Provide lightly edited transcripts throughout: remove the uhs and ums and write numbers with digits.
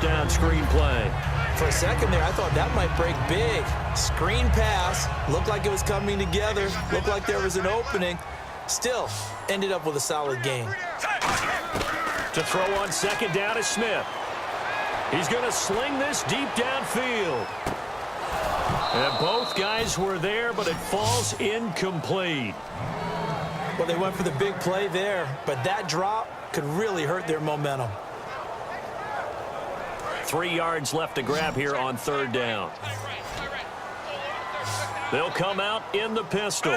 down screen play. For a second there, I thought that might break big. Screen pass, looked like it was coming together, looked like there was an opening. Still, ended up with a solid game. To throw on second down is Smith. He's going to sling this deep downfield. And both guys were there, but it falls incomplete. Well, they went for the big play there, but that drop could really hurt their momentum. 3 yards left to grab here on third down. They'll come out in the pistol.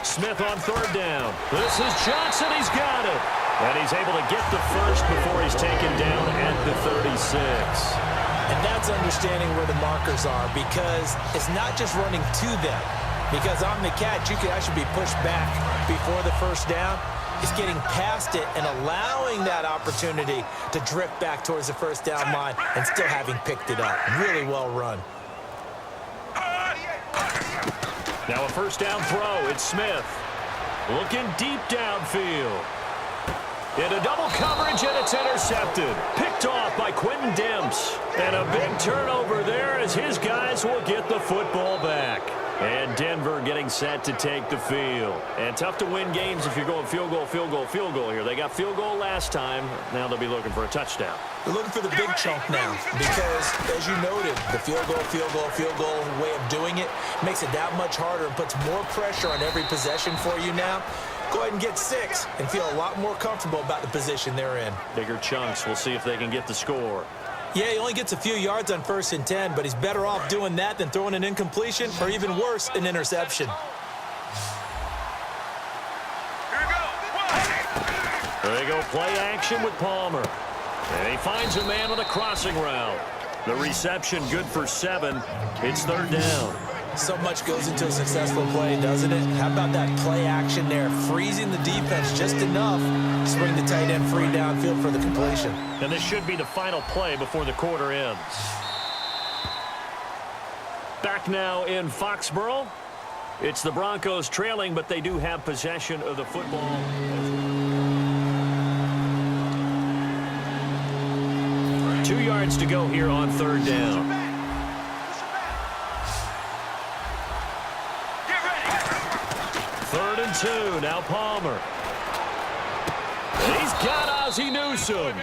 Smith on third down. This is Johnson. He's got it. And he's able to get the first before he's taken down at the 36. And that's understanding where the markers are, because it's not just running to them. Because on the catch, you could actually be pushed back before the first down. It's getting past it and allowing that opportunity to drift back towards the first down line and still having picked it up. Really well run. Now a first down throw. It's Smith. Looking deep downfield. Into double coverage, and it's intercepted. Picked off by Quentin Demps. And a big turnover there as his guys will get the football back. And Denver getting set to take the field. And tough to win games if you're going field goal, field goal, field goal here. They got field goal last time. Now they'll be looking for a touchdown. They're looking for the big chunk now because, as you noted, the field goal way of doing it makes it that much harder and puts more pressure on every possession for you now. Go ahead and get 6 and feel a lot more comfortable about the position they're in. Bigger chunks. We'll see if they can get the score. Yeah, he only gets a few yards on 1st and 10, but he's better off doing that than throwing an incompletion or even worse, an interception. There they go, play action with Palmer. And he finds a man on the crossing route. The reception good for 7. It's third down. So much goes into a successful play, doesn't it? How about that play action there? Freezing the defense just enough to bring the tight end free downfield for the completion. And this should be the final play before the quarter ends. Back now in Foxborough. It's the Broncos trailing, but they do have possession of the football. 2 yards to go here on third down. Third and 2. Now Palmer. He's got Ozzie Newsome.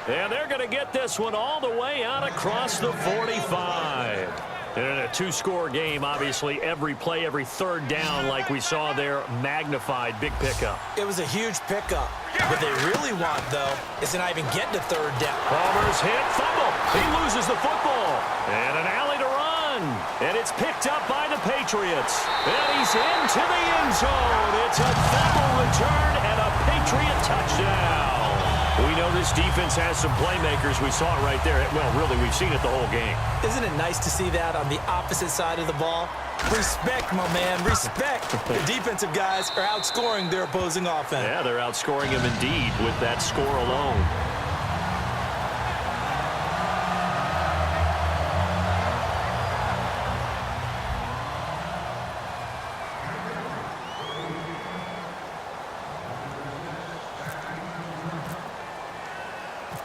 And they're going to get this one all the way out across the 45. And in a 2-score game, obviously, every play, every third down, like we saw there, magnified. Big pickup. It was a huge pickup. What they really want, though, is to not even get to third down. Palmer's hit. Fumble. He loses the football. And an alley to run. And it's picked up by the Patriots. And he's into the end zone. It's a fumble return and a Patriot touchdown. We know this defense has some playmakers. We saw it right there. Well, really, we've seen it the whole game. Isn't it nice to see that on the opposite side of the ball? Respect, my man, respect. The defensive guys are outscoring their opposing offense. Yeah, they're outscoring them indeed with that score alone.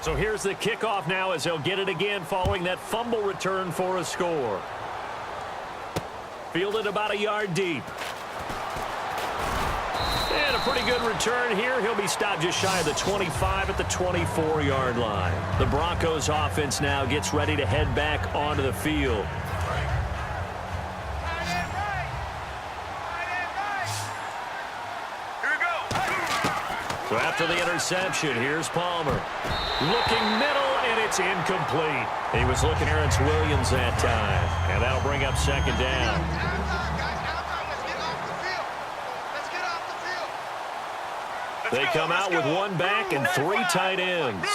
So here's the kickoff now as they'll get it again following that fumble return for a score. Fielded about a yard deep. And a pretty good return here. He'll be stopped just shy of the 25 at the 24-yard line. The Broncos offense now gets ready to head back onto the field. So after the interception, here's Palmer. Looking middle, and it's incomplete. He was looking here at Williams that time. And that'll bring up second down. They come out with 1 back and 3 tight ends.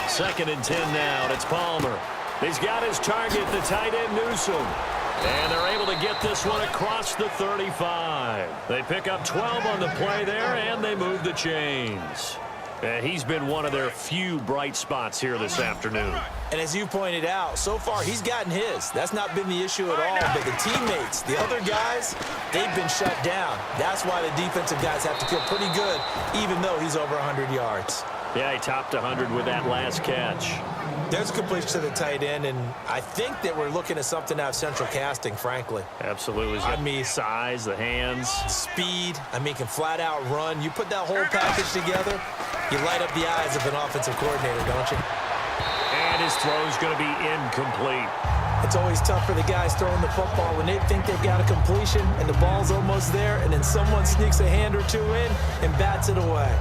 2nd and 10 now, and it's Palmer. He's got his target, the tight end Newsome. And they're able to get this one across the 35. They pick up 12 on the play there, and they move the chains. He's been one of their few bright spots here this afternoon. And as you pointed out, so far he's gotten his. That's not been the issue at all. But the teammates, the other guys, they've been shut down. That's why the defensive guys have to feel pretty good, even though he's over 100 yards. Yeah, he topped 100 with that last catch. There's a completion to the tight end, and I think that we're looking at something out of central casting, frankly. Absolutely. I mean, size, the hands. Speed. I mean, can flat out run. You put that whole package together, you light up the eyes of an offensive coordinator, don't you? And his throw's going to be incomplete. It's always tough for the guys throwing the football when they think they've got a completion and the ball's almost there, and then someone sneaks a hand or two in and bats it away.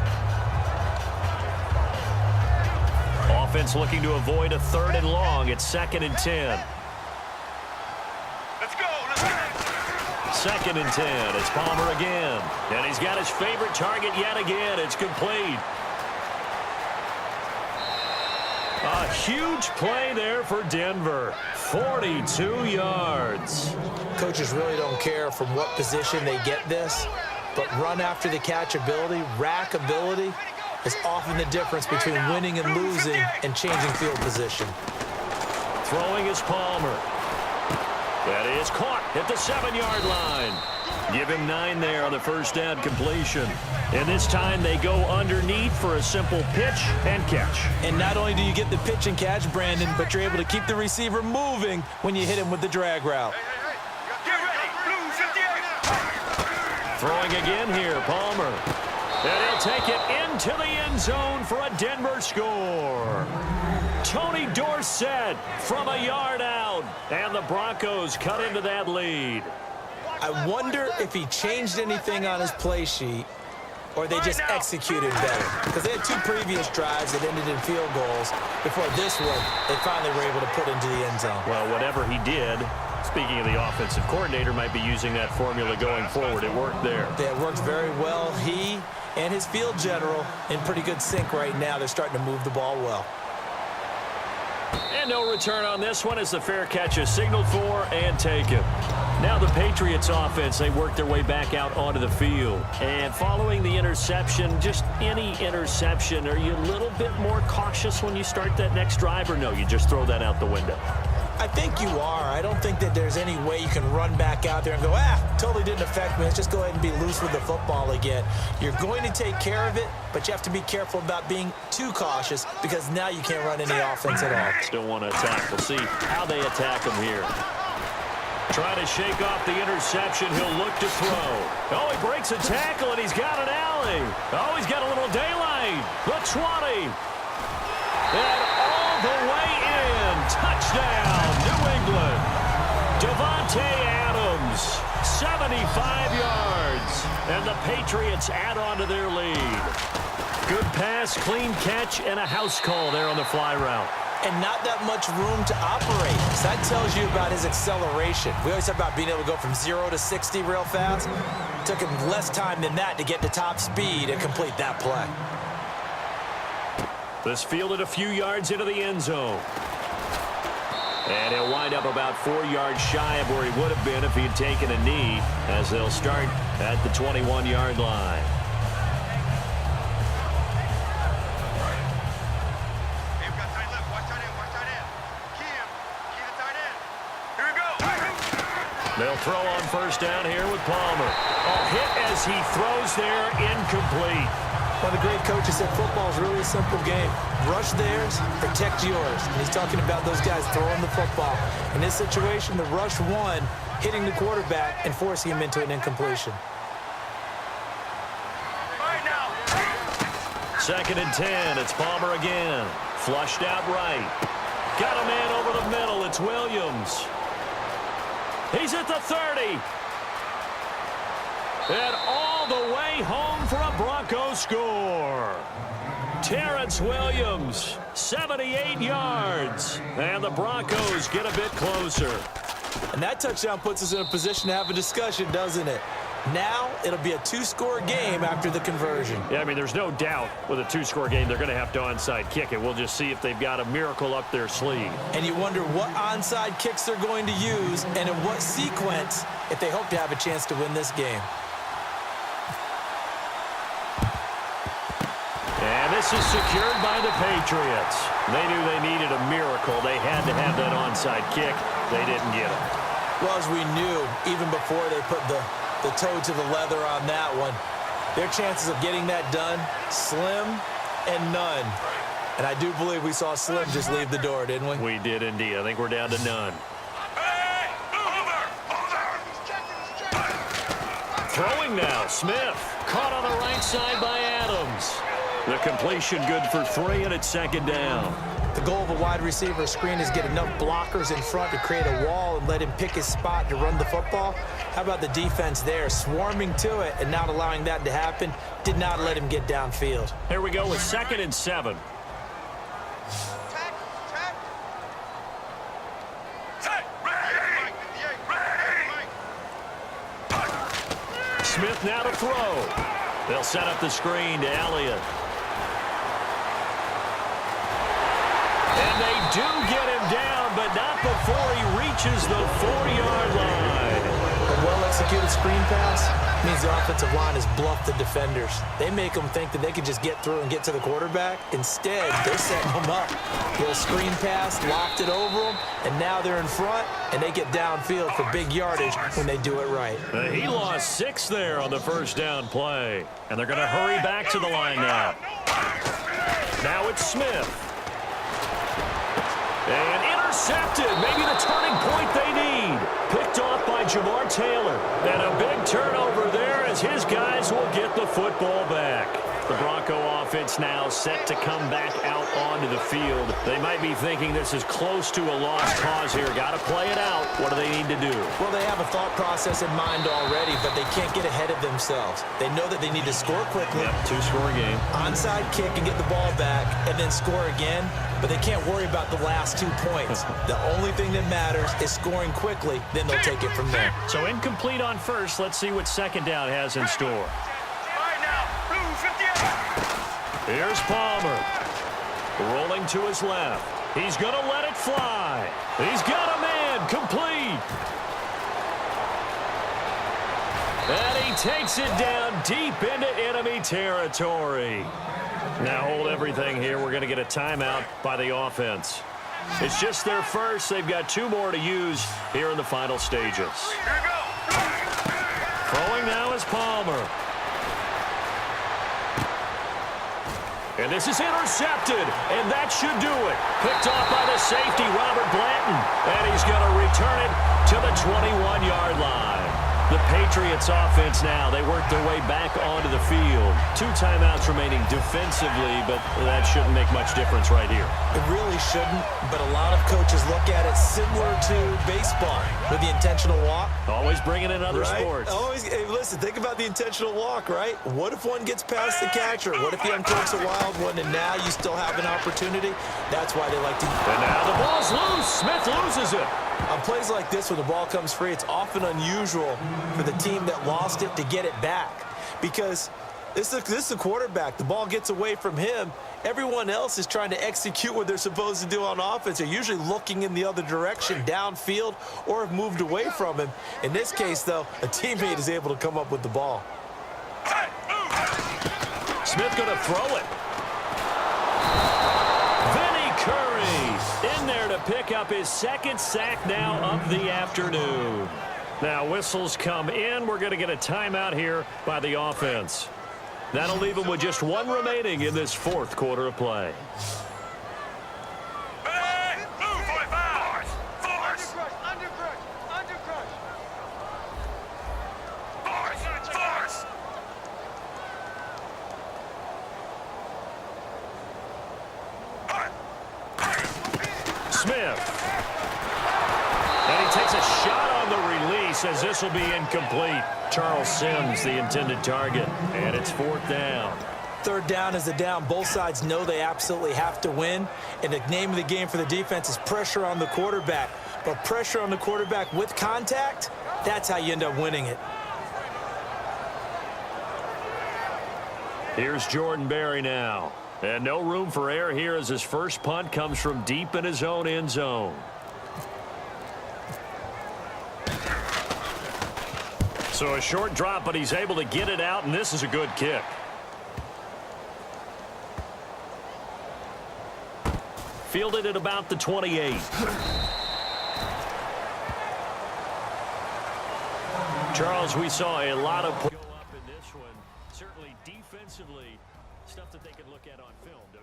Offense looking to avoid a 3rd and long. It's 2nd and 10. Let's go. 2nd and 10. It's Palmer again. And he's got his favorite target yet again. It's complete. A huge play there for Denver. 42 yards. Coaches really don't care from what position they get this, but run after the catch ability, rack ability, is often the difference between winning and losing and changing field position. Throwing is Palmer. That is caught at the 7-yard line. Give him 9 there on the first down completion. And this time they go underneath for a simple pitch and catch. And not only do you get the pitch and catch, Brandon, but you're able to keep the receiver moving when you hit him with the drag route. Get ready. Blue 58. Throwing again here, Palmer. And he'll take it into the end zone for a Denver score. Tony Dorsett from a yard out. And the Broncos cut into that lead. I wonder if he changed anything on his play sheet or they just executed better. Because they had 2 previous drives that ended in field goals. Before this one, they finally were able to put into the end zone. Well, whatever he did, speaking of the offensive coordinator, might be using that formula going forward. It worked there. It worked very well. He and his field general in pretty good sync right now. They're starting to move the ball well. And no return on this one as the fair catch is signaled for and taken. Now the Patriots offense, they work their way back out onto the field. And following the interception, just any interception, are you a little bit more cautious when you start that next drive, or no, you just throw that out the window? I think you are. I don't think that there's any way you can run back out there and go, totally didn't affect me. Let's just go ahead and be loose with the football again. You're going to take care of it, but you have to be careful about being too cautious because now you can't run any offense at all. Still want to attack. We'll see how they attack him here. Trying to shake off the interception. He'll look to throw. Oh, he breaks a tackle, and he's got an alley. Oh, he's got a little daylight. The 20. And all the way in. Touchdown, New England. Devontae Adams, 75 yards. And the Patriots add on to their lead. Good pass, clean catch, and a house call there on the fly route. And not that much room to operate. So that tells you about his acceleration. We always talk about being able to go from 0 to 60 real fast. It took him less time than that to get to top speed and complete that play. This fielded a few yards into the end zone. And he'll wind up about 4 yards shy of where he would have been if he had taken a knee, as they'll start at the 21-yard line. They'll throw on first down here with Palmer. A hit as he throws there, incomplete. One of the great coaches said football is really a simple game. Rush theirs, protect yours. And he's talking about those guys throwing the football. In this situation, the rush won, hitting the quarterback and forcing him into an incompletion. Second and 10. It's Palmer again. Flushed out right. Got a man over the middle. It's Williams. He's at the 30. And all the way home for a Broncos score. Terrence Williams, 78 yards. And the Broncos get a bit closer. And that touchdown puts us in a position to have a discussion, doesn't it? Now it'll be a 2-score game after the conversion. Yeah, I mean, there's no doubt with a 2-score game they're going to have to onside kick it. We'll just see if they've got a miracle up their sleeve. And you wonder what onside kicks they're going to use and in what sequence if they hope to have a chance to win this game. And this is secured by the Patriots. They knew they needed a miracle. They had to have that onside kick. They didn't get it. Well, as we knew, even before they put the toe to the leather on that one, their chances of getting that done, slim and none. And I do believe we saw Slim just leave the door, didn't we? We did indeed. I think we're down to none. Throwing now, Smith. Caught on the right side by Adams. The completion good for 3, and it's second down. The goal of a wide receiver screen is get enough blockers in front to create a wall and let him pick his spot to run the football. How about the defense there, swarming to it and not allowing that to happen? Did not let him get downfield. Here we go with 2nd and 7. Smith now to throw. They'll set up the screen to Elliott. And they do get him down, but not before he reaches the 4-yard line. A well-executed screen pass means the offensive line has bluffed the defenders. They make them think that they can just get through and get to the quarterback. Instead, they're setting them up. Little screen pass, locked it over them, and now they're in front, and they get downfield for big yardage when they do it right. He lost 6 there on the first down play, and they're going to hurry back to the line now. Now it's Smith. And intercepted. Maybe the turning point they need. Picked off by Jamar Taylor. And a big turnover there as his guys will get the football back. The Bronco offense now set to come back out onto the field. They might be thinking this is close to a lost cause here. Got to play it out. What do they need to do? Well, they have a thought process in mind already, but they can't get ahead of themselves. They know that they need to score quickly. Yep, 2-score game. Onside kick and get the ball back and then score again, but they can't worry about the last 2 points. The only thing that matters is scoring quickly, then they'll take it from there. So incomplete on first. Let's see what second down has in store. Here's Palmer. Rolling to his left. He's going to let it fly. He's got a man. Complete. And he takes it down deep into enemy territory. Now hold everything here. We're going to get a timeout by the offense. It's just their first. They've got 2 more to use here in the final stages. Throwing now is Palmer. And this is intercepted, and that should do it. Picked off by the safety, Robert Blanton. And he's going to return it to the 21-yard line. The Patriots offense now, they work their way back onto the field. 2 timeouts remaining defensively, but that shouldn't make much difference right here. It really shouldn't, but a lot of coaches look at it similar to baseball with the intentional walk. Always bringing in other right? sports. Always, hey, listen, think about the intentional walk, right? What if one gets past the catcher? What if he uncorks a wild one and now you still have an opportunity? That's why they like to... And now the ball's loose. Smith loses it. On plays like this where the ball comes free, it's often unusual for the team that lost it to get it back because this is the quarterback. The ball gets away from him. Everyone else is trying to execute what they're supposed to do on offense. They're usually looking in the other direction, downfield, or have moved away from him. In this case, though, a teammate is able to come up with the ball. Smith going to throw it. In there to pick up his 2nd sack now of the afternoon. Now whistles come in. We're going to get a timeout here by the offense. That'll leave him with just 1 remaining in this 4th quarter of play. Smith. And he takes a shot on the release as this will be incomplete. Charles Sims, the intended target. And it's 4th down. 3rd down is a down. Both sides know they absolutely have to win. And the name of the game for the defense is pressure on the quarterback. But pressure on the quarterback with contact, that's how you end up winning it. Here's Jordan Berry now. And no room for error here as his first punt comes from deep in his own end zone. So a short drop, but he's able to get it out, and this is a good kick. Fielded at about the 28. Charles, we saw a lot of go up in this one. Certainly defensively, stuff that they could look at on film.